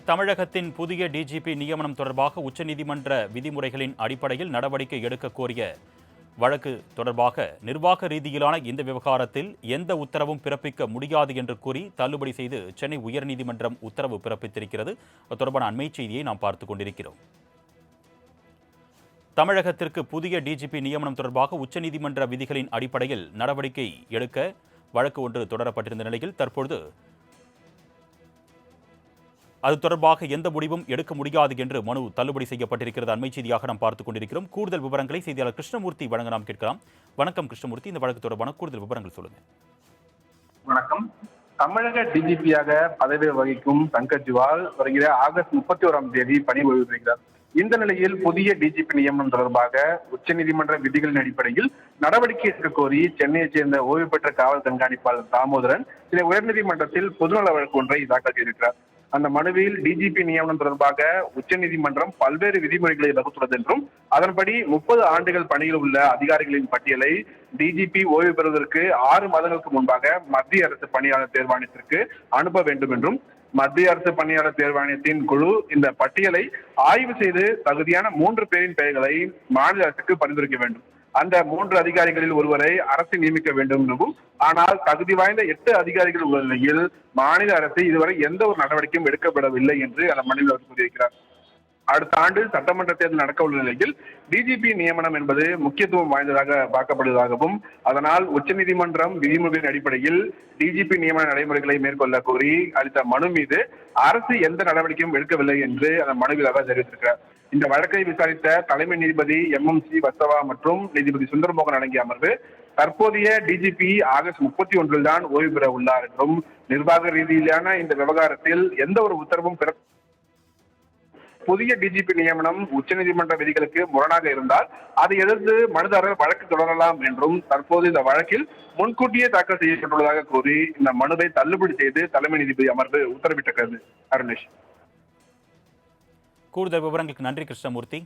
தமிழகத்தின் புதிய டிஜிபி நியமனம் தொடர்பாக உச்சநீதிமன்ற விதிமுறைகளின் அடிப்படையில் நடவடிக்கை எடுக்க கோரிய வழக்கு தொடர்பாக நிர்வாக ரீதியிலான இந்த விவகாரத்தில் எந்த உத்தரவும் பிறப்பிக்க முடியாது என்று கூறி தள்ளுபடி செய்து சென்னை உயர்நீதிமன்றம் உத்தரவு பிறப்பித்திருக்கிறது. அது தொடர்பான அண்மை செய்தியை நாம் பார்த்துக் கொண்டிருக்கிறோம். தமிழகத்திற்கு புதிய டிஜிபி நியமனம் தொடர்பாக உச்சநீதிமன்ற விதிகளின் அடிப்படையில் நடவடிக்கை எடுக்க வழக்கு ஒன்று தொடரப்பட்டிருந்த நிலையில் தற்பொழுது அது தொடர்பாக எந்த முடிவும் எடுக்க முடியாது என்று மனு தள்ளுபடி செய்யப்பட்டிருக்கிறது. அண்மை செய்தியாக நாம் பார்த்துக் கொண்டிருக்கிறோம். கூடுதல் விவரங்களை செய்தியாளர் கிருஷ்ணமூர்த்தி வழங்க நாம் கேட்கலாம். வணக்கம் கிருஷ்ணமூர்த்தி, இந்த வழக்கு தொடர்பான கூடுதல் விவரங்கள் சொல்லுங்க. வணக்கம். தமிழக டிஜிபியாக பதவி வகிக்கும் சங்கர் ஜிவால் வருகிற ஆகஸ்ட் 31ஆம் தேதி பணி ஓய்வு பெறுகிறார். இந்த நிலையில் புதிய டிஜிபி நியமனம் தொடர்பாக உச்சநீதிமன்ற விதிகளின் அடிப்படையில் நடவடிக்கை எடுக்க கோரி சென்னையைச் சேர்ந்த ஓய்வு பெற்ற காவல் கண்காணிப்பாளர் தாமோதரன் சென்னை உயர்நீதிமன்றத்தில் பொதுநல வழக்கு ஒன்றை தாக்கல் செய்திருக்கிறார். அந்த மனுவில் டிஜிபி நியமனம் தொடர்பாக உச்சநீதிமன்றம் பல்வேறு விதிமுறைகளை வகுத்துள்ளது என்றும் அதன்படி 30 ஆண்டுகள் பணியில் உள்ள அதிகாரிகளின் பட்டியலை டிஜிபி ஓய்வு பெறுவதற்கு 6 மாதங்களுக்கு முன்பாக மத்திய அரசு பணியாளர் தேர்வாணையத்திற்கு அனுப்ப வேண்டும் என்றும் மத்திய அரசு பணியாளர் தேர்வாணையத்தின் குழு இந்த பட்டியலை ஆய்வு செய்து தகுதியான 3 பேரின் பெயர்களை மாநில அரசுக்கு பரிந்துரைக்க வேண்டும். அந்த 3 அதிகாரிகளில் ஒருவரை அரசு நியமிக்க வேண்டும் எனவும், ஆனால் தகுதி வாய்ந்த 8 அதிகாரிகள் உள்ள நிலையில் மாநில அரசு இதுவரை எந்த ஒரு நடவடிக்கையும் எடுக்கப்படவில்லை என்று அந்த மனுவில் அவர் கூறியிருக்கிறார். அடுத்த ஆண்டு சட்டமன்ற தேர்தல் நடக்க உள்ள நிலையில் டிஜிபி நியமனம் என்பது முக்கியத்துவம் வாய்ந்ததாக பார்க்கப்படுவதாகவும், அதனால் உச்சநீதிமன்றம் விதிமுறைகளின் அடிப்படையில் டிஜிபி நியமன நடைமுறைகளை மேற்கொள்ள கோரி அளித்த மனு மீது அரசு எந்த நடவடிக்கையும் எடுக்கவில்லை என்று அந்த மனுவில் அவர் தெரிவித்திருக்கிறார். இந்த வழக்கை விசாரித்த தலைமை நீதிபதி MMC வத்சவா மற்றும் நீதிபதி சுந்தரமோகன் அடங்கிய அமர்வு தற்போதைய டிஜிபி ஆகஸ்ட் 31 தான் ஓய்வு பெற உள்ளார் என்றும், நிர்வாக ரீதியிலான இந்த விவகாரத்தில் எந்த ஒரு உத்தரவும் புதிய டிஜிபி நியமனம் உச்சநீதிமன்ற விதிகளுக்கு முரணாக இருந்தால் அதை எதிர்த்து மனுதாரர் வழக்கு தொடரலாம் என்றும், தற்போது இந்த வழக்கில் முன்கூட்டியே தாக்கல் செய்யப்பட்டுள்ளதாக கூறி இந்த மனுவை தள்ளுபடி செய்து தலைமை நீதிபதி அமர்வு உத்தரவிட்டிருக்கிறது. அருணேஷ், கூடுதல் விவரங்களுக்கு நன்றி கிருஷ்ணமூர்த்தி.